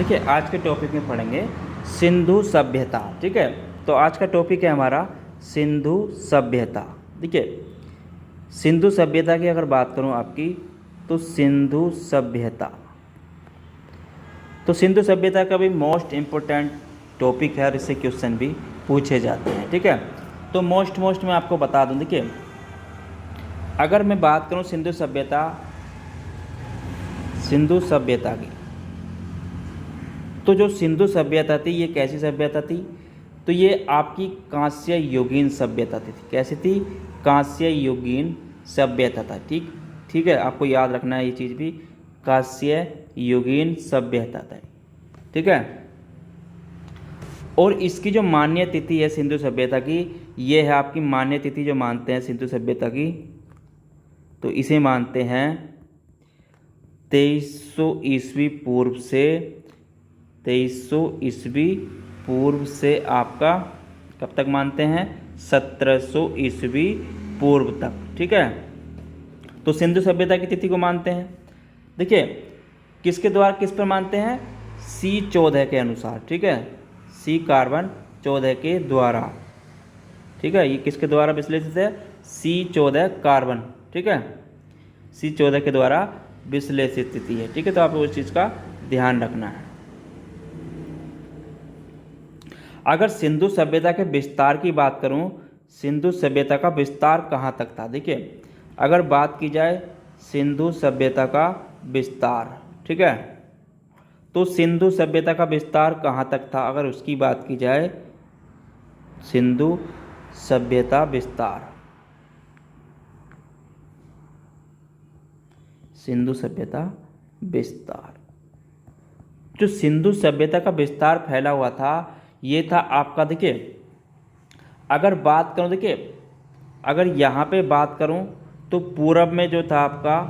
देखिए आज के टॉपिक में पढ़ेंगे सिंधु सभ्यता। ठीक है, तो आज का टॉपिक है हमारा सिंधु सभ्यता। देखिए सिंधु सभ्यता की अगर बात करूं आपकी, तो सिंधु सभ्यता का भी मोस्ट इम्पोर्टेंट टॉपिक है और इससे क्वेश्चन भी पूछे जाते हैं। ठीक है, तो मोस्ट मैं आपको बता दूं। देखिए अगर मैं बात करूं सिंधु सभ्यता की, तो जो सिंधु सभ्यता थी ये कैसी सभ्यता थी? तो ये आपकी कांस्य युगीन सभ्यता थी। कैसी थी? कांस्य युगीन सभ्यता था। ठीक है, आपको याद रखना है ये चीज़ भी, कांस्य युगीन सभ्यता था। ठीक है, और इसकी जो मान्य तिथि है सिंधु सभ्यता की, ये है आपकी मान्य तिथि जो मानते हैं सिंधु सभ्यता की, तो इसे मानते हैं 2300 ईस्वी पूर्व से 2300 ईस्वी पूर्व से आपका कब तक मानते हैं? 1700 ईस्वी पूर्व तक। ठीक है, तो सिंधु सभ्यता की तिथि को मानते हैं। देखिए किसके द्वारा, किस पर मानते हैं? C14 के अनुसार। ठीक है, C कार्बन 14 के द्वारा। ठीक है, ये किसके द्वारा विश्लेषित है? C14 carbon. ठीक है, C14 के द्वारा विश्लेषित तिथि है। ठीक है, तो आपको उस चीज़ का ध्यान रखना है। अगर सिंधु सभ्यता के विस्तार की बात करूं, सिंधु सभ्यता का विस्तार कहाँ तक था? देखिए अगर बात की जाए सिंधु सभ्यता का विस्तार, ठीक है, तो सिंधु सभ्यता का विस्तार कहाँ तक था? अगर उसकी बात की जाए, सिंधु सभ्यता विस्तार, सिंधु सभ्यता विस्तार, जो सिंधु सभ्यता का विस्तार फैला हुआ था ये था आपका, देखिए अगर बात करूं, देखिए अगर यहाँ पे बात करूं तो पूरब में जो था आपका,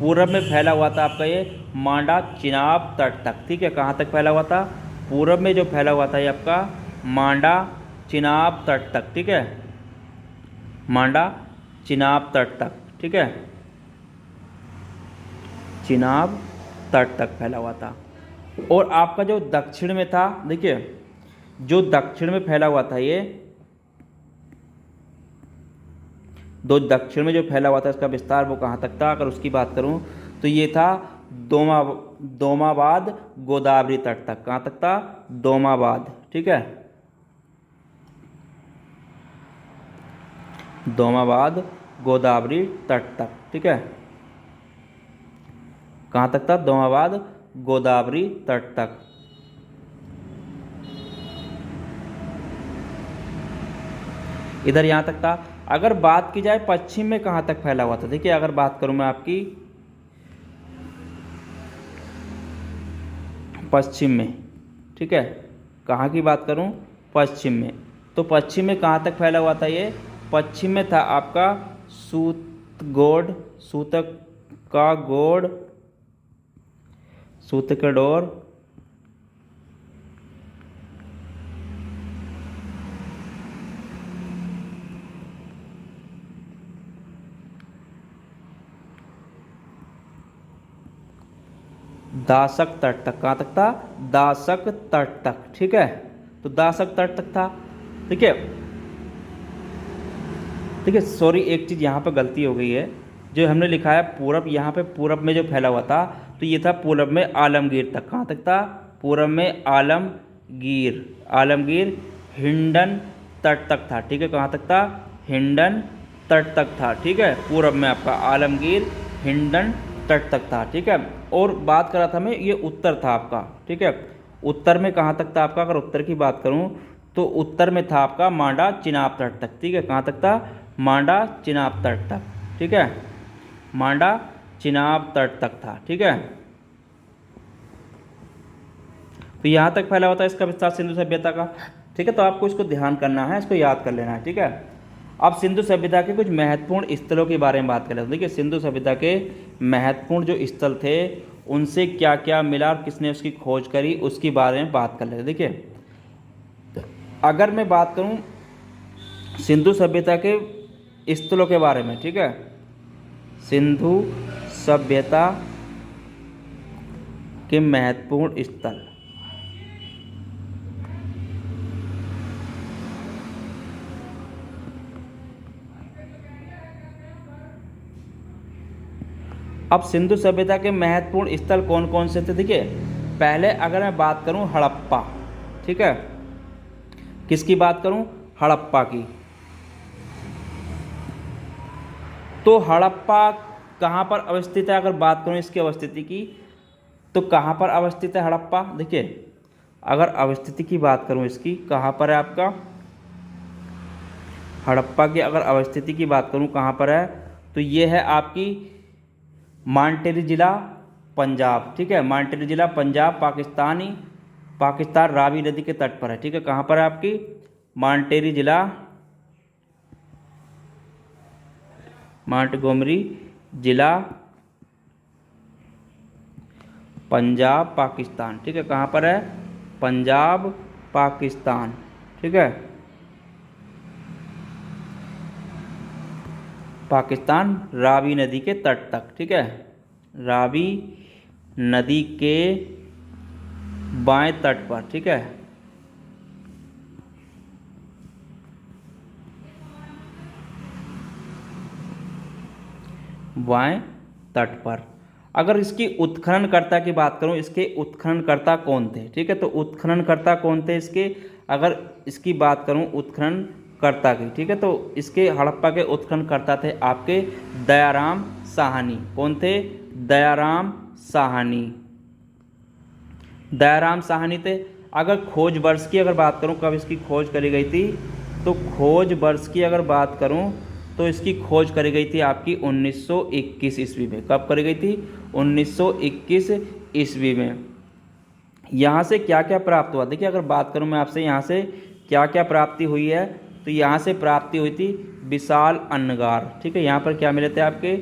पूरब में फैला हुआ था आपका ये मांडा चिनाब तट तक। ठीक है, कहाँ तक फैला हुआ था? पूरब में जो फैला हुआ था ये आपका मांडा चिनाब तट तक। ठीक है, मांडा चिनाब तट तक। ठीक है, चिनाब तट तक फैला हुआ था। और आपका जो दक्षिण में था, देखिए जो दक्षिण में फैला हुआ था ये, दो दक्षिण में जो फैला हुआ था इसका विस्तार वो कहाँ तक था? अगर उसकी बात करूं तो ये था दोमाबाद गोदावरी तट तक। कहाँ तक था? दोमाबाद। ठीक है, दोमाबाद गोदावरी तट तक। ठीक है, कहाँ तक था? दोमाबाद गोदावरी तट तक। इधर यहाँ तक था। अगर बात की जाए पश्चिम में कहाँ तक फैला हुआ था, देखिए अगर बात करूँ मैं आपकी पश्चिम में, ठीक है, कहाँ की बात करूँ? पश्चिम में, तो पश्चिम में कहाँ तक फैला हुआ था ये? पश्चिम में था आपका सूतकगोड़, दासक तट तक। कहाँ तक था? दासक तट तक। ठीक है, तो दासक तट तक था। ठीक है, सॉरी एक चीज़ यहाँ पर गलती हो गई है, जो हमने लिखा है पूरब, यहाँ पे पूरब में जो फैला हुआ था तो ये था पूरब में आलमगीर तक। कहाँ तक था? पूरब में आलमगीर हिंडन तट तक था। ठीक है, कहाँ तक था? हिंडन तट तक था। ठीक है, पूरब में आपका आलमगीर हिंडन तट तक था। ठीक है, और बात कर रहा था मैं, ये उत्तर था आपका। ठीक है, उत्तर में कहाँ तक था आपका? अगर उत्तर की बात करूँ तो उत्तर में था आपका मांडा चिनाब तट तक। ठीक है, कहाँ तक था? मांडा चिनाब तट तक। ठीक है, मांडा चिनाब तट तक था। ठीक है, तो यहाँ तक फैला हुआ था इसका विस्तार सिंधु सभ्यता का। ठीक है, तो आपको इसको ध्यान करना है, इसको याद कर लेना है। ठीक है, अब सिंधु सभ्यता के कुछ महत्वपूर्ण स्थलों के बारे में बात करें। देखिए सिंधु सभ्यता के महत्वपूर्ण जो स्थल थे उनसे क्या क्या मिला और किसने उसकी खोज करी, उसके बारे में बात कर लेते हैं। देखिए अगर मैं बात करूं सिंधु सभ्यता के स्थलों के बारे में, ठीक है, सिंधु सभ्यता के महत्वपूर्ण स्थल। अब सिंधु सभ्यता के महत्वपूर्ण स्थल कौन कौन से थे? देखिए, पहले अगर मैं बात करूं हड़प्पा, ठीक है, किसकी बात करूं? हड़प्पा की। तो हड़प्पा कहाँ पर अवस्थित है? अगर बात करूं इसकी अवस्थिति की, तो कहाँ पर अवस्थित है हड़प्पा? देखिए, अगर अवस्थिति की बात करूं इसकी, कहाँ पर है आपका हड़प्पा की? अगर अवस्थिति की बात करूं कहाँ पर है, तो ये है आपकी मानटेरी जिला पंजाब, ठीक है, मानटेरी जिला पंजाब, पाकिस्तान रावी नदी के तट पर है, ठीक है। कहाँ पर है आपकी? मानटेरी जिला, मांटगोमरी जिला पंजाब पाकिस्तान, ठीक है। कहाँ पर है? पंजाब पाकिस्तान, ठीक है, पाकिस्तान रावी नदी के तट तक, ठीक है, रावी नदी के बाएं तट पर, ठीक है। बाएं तट पर। अगर इसकी उत्खननकर्ता की बात करूं, इसके उत्खननकर्ता कौन थे? ठीक है, तो उत्खननकर्ता कौन थे इसके? अगर इसकी बात करूं उत्खननकर्ता की, ठीक है, तो इसके हड़प्पा के उत्खननकर्ता थे आपके दयाराम साहनी। कौन थे? दयाराम साहनी। दयाराम साहनी थे। अगर खोज वर्ष की अगर बात करूं, कब इसकी खोज करी गई थी, तो खोज वर्ष की अगर बात करूं तो इसकी खोज करी गई थी आपकी 1921 ईस्वी में। कब करी गई थी? 1921 ईस्वी में। यहाँ से क्या क्या प्राप्त हुआ? देखिए, अगर बात करूँ मैं आपसे यहाँ से क्या क्या प्राप्ति हुई है, तो यहाँ से प्राप्ति हुई थी विशाल अन्नगार, ठीक है। यहाँ पर क्या मिले थे आपके?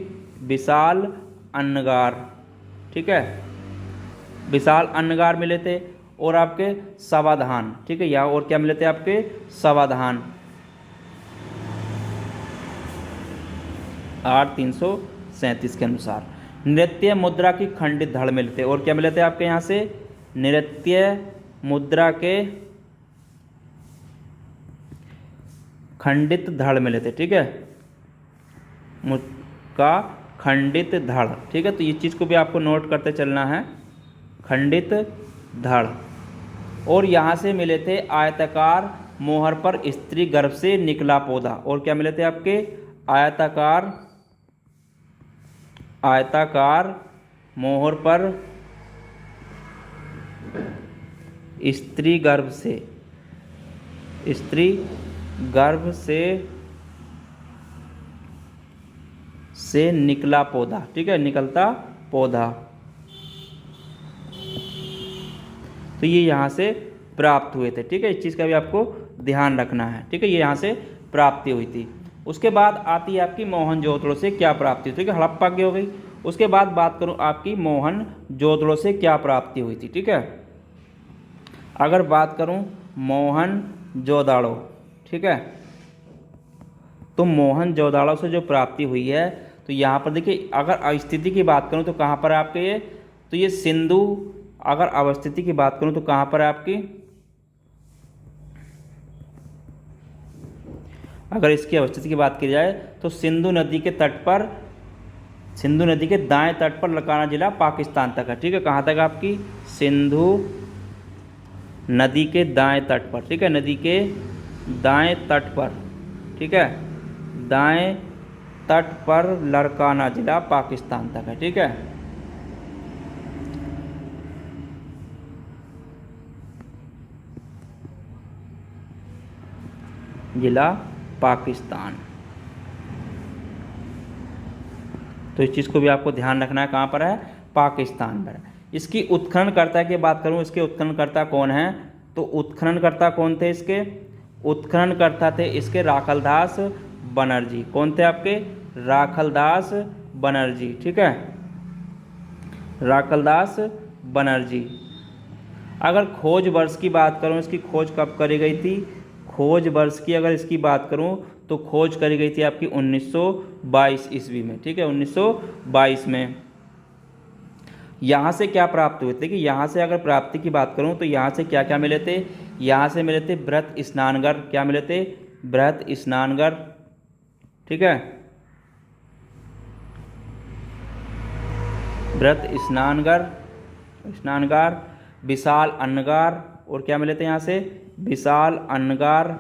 विशाल अन्नगार, ठीक है, विशाल अन्नगार मिले थे। और आपके सावधान, ठीक है, यहाँ और क्या मिले थे आपके? सावधान 8337 के अनुसार। नृत्य मुद्रा की खंडित धड़ मिले थे। और क्या मिले थे आपके यहाँ से? नृत्य मुद्रा के खंडित धड़ मिले थे, ठीक है, का खंडित धड़, ठीक है। तो इस चीज़ को भी आपको नोट करते चलना है, खंडित धड़। और यहाँ से मिले थे आयताकार मोहर पर स्त्री गर्भ से निकला पौधा। और क्या मिले थे आपके? आयताकार मोहर पर स्त्री गर्भ से निकला पौधा, ठीक है, निकलता पौधा। तो ये यहाँ से प्राप्त हुए थे, ठीक है। इस चीज़ का भी आपको ध्यान रखना है, ठीक है। ये यहाँ से प्राप्ति हुई थी। उसके बाद आती है आपकी मोहनजोदड़ो से क्या प्राप्ति हुई, ठीक है, हड़प्पा की हो गई। उसके बाद बात करूँ आपकी मोहनजोदड़ो से क्या प्राप्ति हुई थी, ठीक है। अगर बात करूँ मोहनजोदड़ो, ठीक है, तो मोहनजोदड़ो से जो प्राप्ति हुई है, तो यहाँ पर देखिए, अगर स्थिति की बात करूँ तो कहाँ पर है आपके ये? तो ये सिंधु, अगर अवस्थिति की बात करूँ तो कहाँ पर है आपकी? अगर इसकी अवस्थिति की बात की जाए तो सिंधु नदी के तट पर, सिंधु नदी के दाएं तट पर लकाना जिला पाकिस्तान तक है, ठीक है। कहाँ तक आपकी? सिंधु नदी के दाएं तट पर, ठीक है, नदी के दाएं तट पर, ठीक है, दाएं तट पर लरकाना जिला पाकिस्तान तक है, ठीक है। जिला पाकिस्तान। तो इस चीज़ को भी आपको ध्यान रखना है, कहाँ पर है? पाकिस्तान पर। इसकी उत्खननकर्ता की बात करूँ, इसके उत्खननकर्ता कौन हैं? तो उत्खननकर्ता कौन थे इसके? उत्खननकर्ता थे इसके राखलदास बनर्जी। कौन थे आपके? राखलदास बनर्जी, ठीक है, राखलदास बनर्जी। अगर खोज वर्ष की बात करूँ, इसकी खोज कब करी गई थी? खोज वर्ष की अगर इसकी बात करूं तो खोज करी गई थी आपकी 1922 ईस्वी में, ठीक है, 1922 में। यहाँ से क्या प्राप्त हुए थे कि यहाँ से अगर प्राप्ति की बात करूँ तो यहाँ से क्या क्या मिले थे, यहाँ से मिले थे बृहत स्नानगर, क्या मिले थे, बृहत स्नानगर, ठीक है, बृहत स्नानगार, विशाल अन्नगार, और क्या मिले थे यहाँ से, विशाल अन्नगार,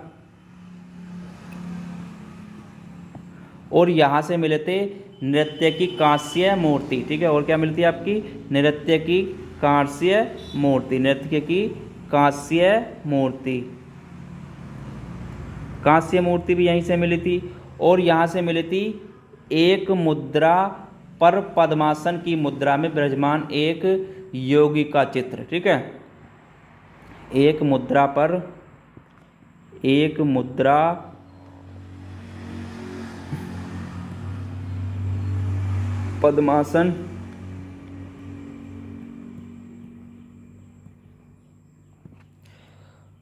और यहाँ से मिले थे नृत्य की कांस्य मूर्ति, ठीक है, और क्या मिलती है आपकी, नृत्य की कांस्य मूर्ति, नृत्य की कांस्य मूर्ति, कांस्य मूर्ति भी यहीं से मिली थी। और यहाँ से मिली थी एक मुद्रा पर पद्मासन की मुद्रा में विराजमान एक योगी का चित्र, ठीक है, एक मुद्रा पर, एक मुद्रा पद्मासन,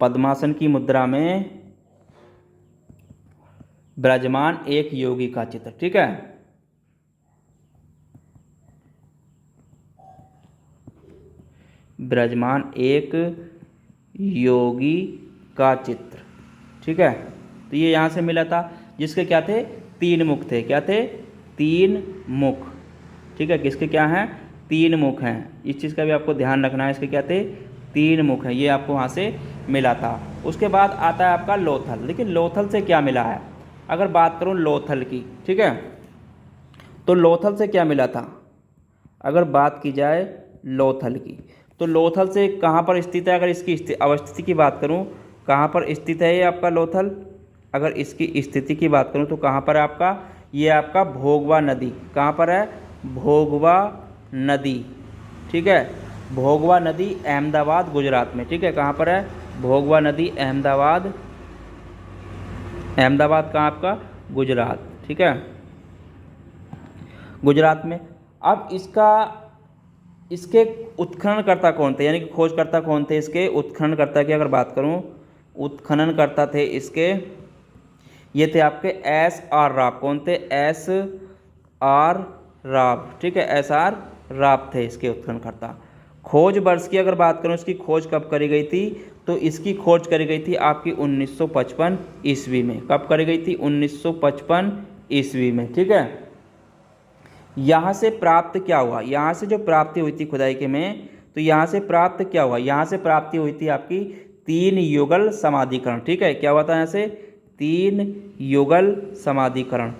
पद्मासन की मुद्रा में विराजमान एक योगी का चित्र, ठीक है, विराजमान एक योगी का चित्र, ठीक है। तो ये यहाँ से मिला था, जिसके क्या थे, 3 मुख थे, क्या थे, 3 मुख, ठीक है, किसके क्या हैं, 3 मुख हैं, इस चीज़ का भी आपको ध्यान रखना है, इसके क्या थे, 3 मुख हैं, ये आपको वहाँ से मिला था। उसके बाद आता है आपका लोथल। देखिए लोथल से क्या मिला है, अगर बात करूँ लोथल की, ठीक है, तो लोथल से क्या मिला था, अगर बात की जाए लोथल की, तो लोथल से कहाँ पर स्थित है, अगर इसकी अवस्थिति की बात करूँ, कहाँ पर स्थित है ये आपका लोथल, अगर इसकी स्थिति की बात करूँ तो कहाँ पर है आपका, ये आपका भोगवा नदी, कहाँ पर है, भोगवा नदी, ठीक है, भोगवा नदी अहमदाबाद गुजरात में, ठीक है, कहाँ पर है, भोगवा नदी अहमदाबाद, अहमदाबाद कहाँ आपका, गुजरात, ठीक है, गुजरात में। अब इसके उत्खननकर्ता कौन थे, यानी कि खोजकर्ता कौन थे, इसके उत्खननकर्ता की अगर बात करूं, उत्खननकर्ता थे इसके, ये थे आपके SR राव, कौन थे, SR राव, ठीक है, SR राव थे इसके उत्खननकर्ता। खोज वर्ष की अगर बात करूं, इसकी खोज कब करी गई थी, तो इसकी खोज करी गई थी आपकी 1955 ईस्वी में, कब करी गई थी, 1955 ईस्वी में, ठीक है। यहाँ से प्राप्त क्या हुआ, यहाँ से जो प्राप्ति हुई थी खुदाई के में, तो यहाँ से प्राप्त क्या हुआ, यहाँ से प्राप्ति हुई थी आपकी 3 युगल समाधिकरण, ठीक है, क्या हुआ था यहाँ से, 3 युगल समाधिकरण,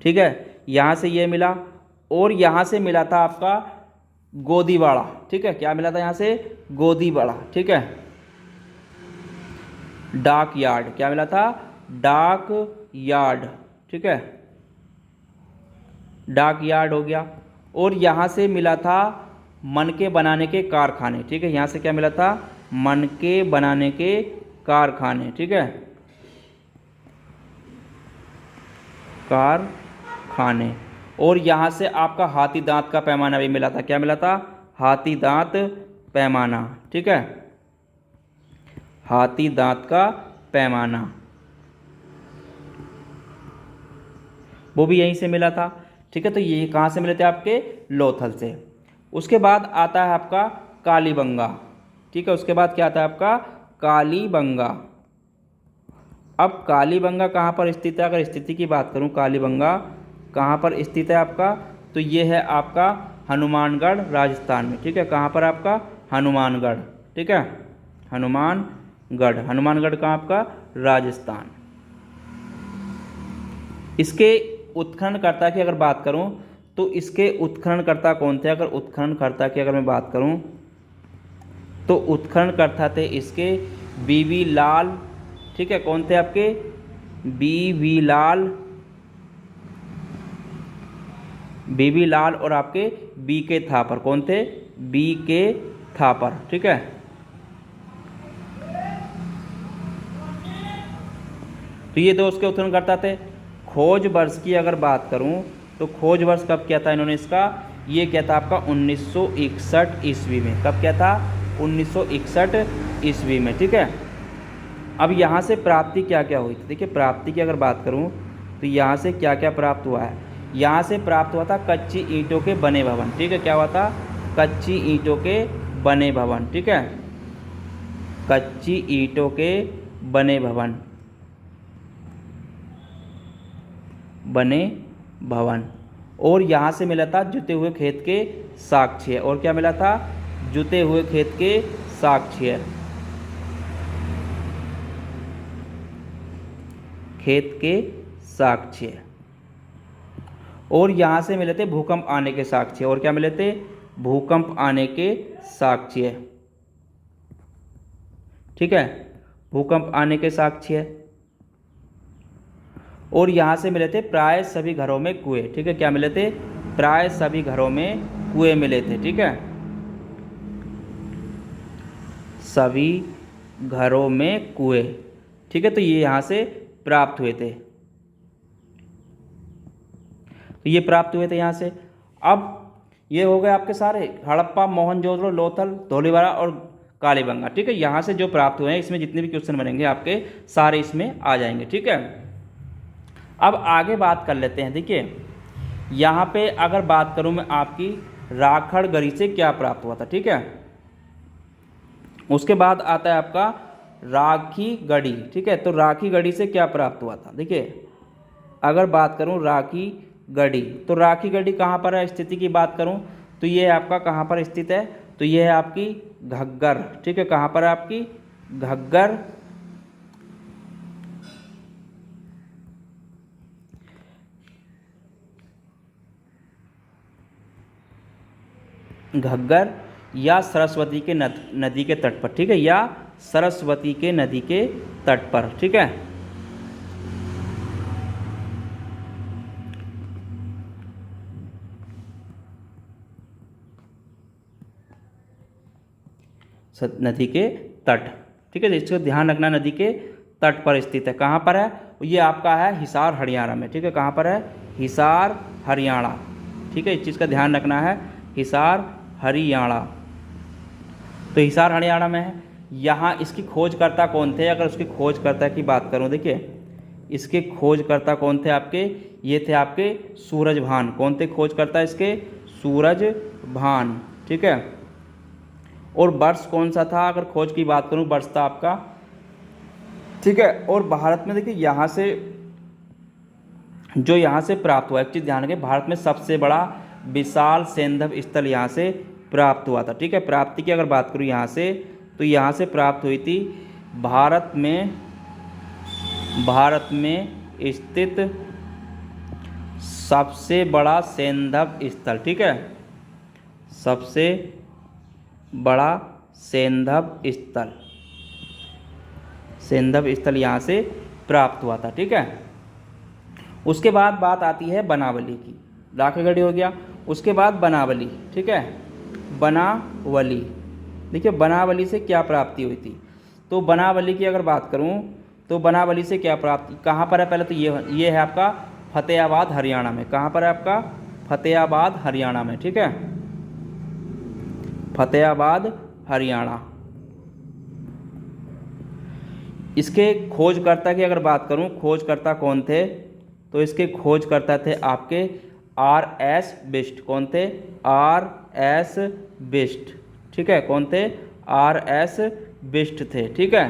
ठीक है, यहाँ से ये मिला। और यहाँ से मिला था आपका गोदीवाड़ा, ठीक है, क्या मिला था यहाँ से, गोदीवाड़ा, ठीक है, डाक यार्ड, क्या मिला था, डाक यार्ड, ठीक है, डाक यार्ड हो गया। और यहाँ से मिला था मनके बनाने के कारखाने, ठीक है, यहाँ से क्या मिला था, मनके बनाने के कारखाने, ठीक है, कारखाने। और यहाँ से आपका हाथी दांत का पैमाना भी मिला था, क्या मिला था, हाथी दांत पैमाना, ठीक है, हाथी दांत का पैमाना, वो भी यहीं से मिला था, ठीक है। तो ये कहाँ से मिले थे, आपके लोथल से। उसके बाद आता है आपका कालीबंगा, ठीक है, उसके बाद क्या आता है आपका कालीबंगा। अब कालीबंगा कहाँ पर स्थित है, अगर स्थिति की बात करूँ, कालीबंगा कहाँ पर स्थित है आपका, तो ये है आपका हनुमानगढ़ राजस्थान में, ठीक है, कहाँ पर आपका हनुमानगढ़, ठीक है, हनुमानगढ़, हनुमानगढ़ कहाँ आपका राजस्थान। इसके उत्खननकर्ता की अगर बात करूं तो इसके उत्खननकर्ता कौन थे, अगर उत्खननकर्ता की अगर मैं बात करूं तो उत्खननकर्ता थे इसके बीवी लाल, ठीक है, कौन थे आपके बीवी लाल और आपके BK थापर, कौन थे BK थापर, ठीक है। तो ये दो उसके उत्खननकर्ता थे। खोज वर्ष की अगर बात करूं तो खोज वर्ष कब किया था इन्होंने इसका, ये क्या था आपका 1961 ईस्वी में, कब क्या था 1961 ईस्वी में, ठीक है। अब यहाँ से प्राप्ति क्या क्या हुई थी, देखिए प्राप्ति की अगर बात करूँ तो यहाँ से क्या क्या प्राप्त हुआ है। यहाँ से प्राप्त हुआ था कच्ची ईंटों के बने भवन, ठीक है, क्या हुआ था, कच्ची ईंटों के बने भवन, ठीक है, कच्ची ईंटों के बने भवन, बने भवन। और यहाँ से मिला था जुते हुए खेत के साक्ष्य, और क्या मिला था, जुते हुए खेत के साक्ष्य, खेत के साक्ष्य। और यहाँ से मिले थे भूकंप आने के साक्ष्य, और क्या मिले थे, भूकंप आने के साक्ष्य, ठीक है, भूकंप आने के साक्ष्य। और यहाँ से मिले थे प्राय सभी घरों में कुएं, ठीक है, क्या मिले थे, प्राय सभी घरों में कुएं मिले थे, ठीक है, सभी घरों में कुएं, ठीक है। तो ये यहाँ से प्राप्त हुए थे, तो ये प्राप्त हुए थे यहाँ से। अब ये हो गए आपके सारे हड़प्पा, मोहनजोदड़ो, लोथल, धौलीवाला और कालीबंगा, ठीक है। यहाँ से जो प्राप्त हुए हैं इसमें जितने भी क्वेश्चन बनेंगे आपके सारे इसमें आ जाएंगे, ठीक है। अब आगे बात कर लेते हैं। देखिए यहाँ पे अगर बात करूँ मैं आपकी राखड़गढ़ी से क्या प्राप्त हुआ था, ठीक है। उसके बाद आता है आपका राखीगढ़ी, ठीक है। तो राखीगढ़ी से क्या प्राप्त हुआ था, देखिए अगर बात करूँ राखीगढ़ी, तो राखीगढ़ी कहाँ पर है, स्थिति की बात करूँ तो ये आपका कहाँ पर स्थित है, तो ये है आपकी घग्गर, ठीक है, कहाँ पर है आपकी घग्गर, घग्गर या सरस्वती के नदी के तट पर, ठीक है, या सरस्वती के नदी के तट पर, ठीक है। नदी के तट, ठीक है, इसको ध्यान रखना, नदी के तट पर स्थित है। कहाँ पर है, ये आपका है हिसार हरियाणा में, ठीक है, कहाँ पर है, हिसार हरियाणा, ठीक है, इस चीज़ का ध्यान रखना है, हिसार हरियाणा। तो हिसार हरियाणा में है। यहाँ इसकी खोजकर्ता कौन थे, अगर उसकी खोजकर्ता की बात करूँ, देखिए इसके खोजकर्ता कौन थे आपके, ये थे आपके सूरजभान, कौन थे खोजकर्ता इसके, सूरजभान, ठीक है। और वर्ष कौन सा था, अगर खोज की बात करूँ वर्ष था आपका, ठीक है। और भारत में देखिए यहाँ से जो यहाँ से प्राप्त हुआ, एक चीज़ ध्यान रखें, भारत में सबसे बड़ा विशाल सैंधव स्थल यहाँ से प्राप्त हुआ था, ठीक है। प्राप्ति की अगर बात करूँ यहाँ से, तो यहाँ से प्राप्त हुई थी भारत में स्थित सबसे बड़ा सैंधव स्थल, ठीक है, सबसे बड़ा सैंधव स्थल यहाँ से प्राप्त हुआ था, ठीक है। उसके बाद बात आती है बनावली की, राखड़गढ़ी हो गया, उसके बाद बनावली, ठीक है, बनावली। देखिए बनावली से क्या प्राप्ति हुई थी, तो बनावली की अगर बात करूं तो बनावली से क्या प्राप्ति, कहाँ पर है, पहले तो ये है आपका फतेहाबाद हरियाणा में, कहाँ पर है आपका फतेहाबाद हरियाणा में, ठीक है, फतेहाबाद हरियाणा। इसके खोजकर्ता की अगर बात करूं, खोजकर्ता कौन थे, तो इसके खोजकर्ता थे आपके R.S. बिष्ट, कौन थे, R.S. बिष्ट, ठीक है, कौन थे, R.S. बिष्ट थे, ठीक है।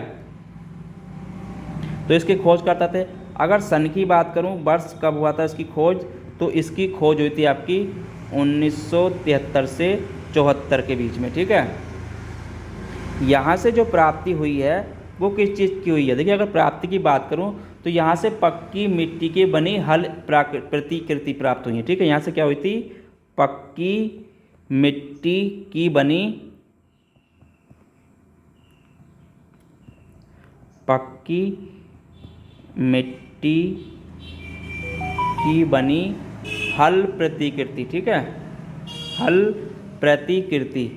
तो इसके खोजकर्ता थे। अगर सन की बात करूं, वर्ष कब हुआ था इसकी खोज, तो इसकी खोज हुई थी आपकी 1973 से 74 के बीच में, ठीक है। यहाँ से जो प्राप्ति हुई है वो किस चीज़ की हुई है, देखिए अगर प्राप्ति की बात करूँ तो यहाँ से पक्की मिट्टी की बनी हल प्रतिकृति प्राप्त हुई है, ठीक है। यहाँ से क्या हुई थी, पक्की मिट्टी की बनी, पक्की मिट्टी की बनी हल प्रतिकृति, ठीक है, हल प्रतिकृति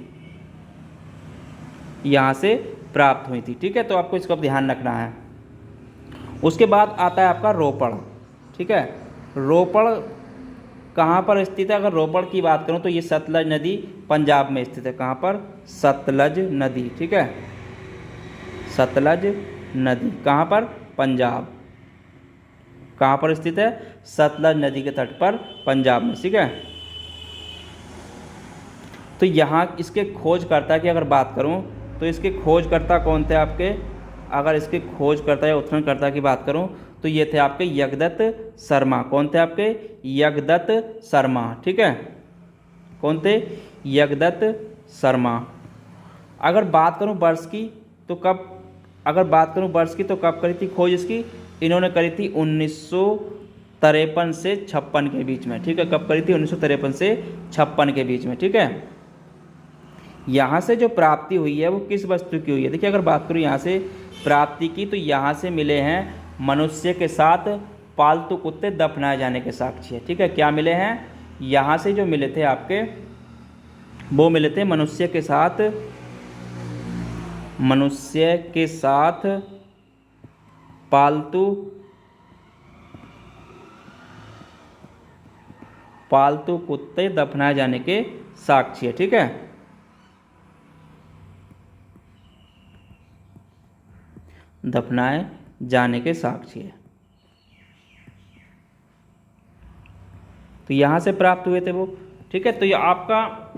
यहाँ से प्राप्त हुई थी, ठीक है। तो आपको इसका ध्यान रखना है। उसके बाद आता है आपका रोपड़, ठीक है। रोपड़ कहाँ पर स्थित है, अगर रोपड़ की बात करूँ तो ये सतलज नदी पंजाब में स्थित है, कहाँ पर, सतलज नदी, ठीक है, सतलज नदी कहाँ पर? पंजाब। कहाँ पर स्थित है? सतलज नदी के तट पर पंजाब में, ठीक है। तो यहाँ इसके खोजकर्ता की अगर बात करूँ तो इसके खोजकर्ता कौन थे आपके? अगर इसके खोजकर्ता या उत्खननकर्ता की बात करूँ तो ये थे आपके यज्ञदत्त शर्मा। कौन थे आपके? यज्ञदत्त शर्मा, ठीक है। कौन थे? यज्ञदत्त शर्मा। अगर बात करूँ वर्ष की तो कब, अगर बात करूँ वर्ष की तो कब करी थी खोज इसकी? इन्होंने करी थी 1953 से 56 के बीच में, ठीक है। कब करी थी? 1953 से 56 के बीच में, ठीक है। यहाँ से जो प्राप्ति हुई है वो किस वस्तु की हुई है? देखिए अगर बात करूँ यहाँ से प्राप्ति की तो यहाँ से मिले हैं मनुष्य के साथ पालतू कुत्ते दफनाए जाने के साक्ष्य, ठीक है। क्या मिले हैं? यहाँ से जो मिले थे आपके वो मिले थे मनुष्य के साथ पालतू कुत्ते दफनाए जाने के साक्ष्य, ठीक है। दफनाए जाने के साक्ष्य है। तो यहाँ से प्राप्त हुए थे वो, ठीक है। तो ये आपका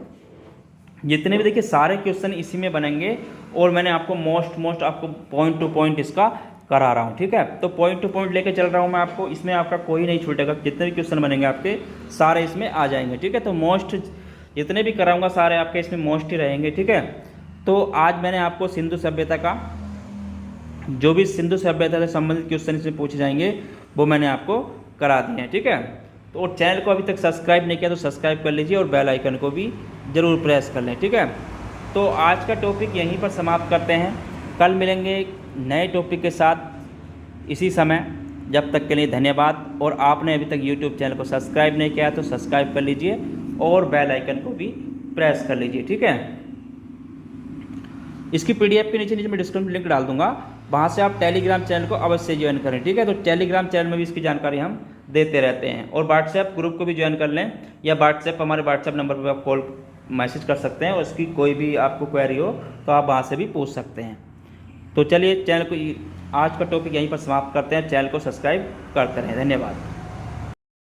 जितने भी देखिए सारे क्वेश्चन इसी में बनेंगे और मैंने आपको मोस्ट आपको पॉइंट टू पॉइंट इसका करा रहा हूँ, ठीक है। तो पॉइंट टू पॉइंट लेके चल रहा हूँ मैं आपको, इसमें आपका कोई नहीं छूटेगा। जितने भी क्वेश्चन बनेंगे आपके सारे इसमें आ जाएंगे, ठीक है। तो मोस्ट जितने भी कराऊंगा सारे आपके इसमें मोस्ट ही रहेंगे, ठीक है। तो आज मैंने आपको सिंधु सभ्यता का जो भी सिंधु सभ्यता से संबंधित क्वेश्चन इसमें पूछे जाएंगे वो मैंने आपको करा दिए हैं, ठीक है। तो और चैनल को अभी तक सब्सक्राइब नहीं किया तो सब्सक्राइब कर लीजिए और बेल आइकन को भी ज़रूर प्रेस कर लें, ठीक है। तो आज का टॉपिक यहीं पर समाप्त करते हैं। कल मिलेंगे नए टॉपिक के साथ इसी समय। जब तक के लिए धन्यवाद। और आपने अभी तक यूट्यूब चैनल को सब्सक्राइब नहीं किया तो सब्सक्राइब कर लीजिए और बेल आइकन को भी प्रेस कर लीजिए, ठीक है। इसकी PDF के नीचे मैं डिस्क्रिप्शन लिंक डाल दूंगा, वहाँ से आप टेलीग्राम चैनल को अवश्य ज्वाइन करें, ठीक है। तो टेलीग्राम चैनल में भी इसकी जानकारी हम देते रहते हैं। और व्हाट्सएप ग्रुप को भी ज्वाइन कर लें, या हमारे व्हाट्सएप नंबर पर आप कॉल मैसेज कर सकते हैं और इसकी कोई भी आपको क्वेरी हो तो आप वहाँ से भी पूछ सकते हैं। तो चलिए चैनल को आज का टॉपिक यहीं पर समाप्त करते हैं। चैनल को सब्सक्राइब करते रहें। धन्यवाद।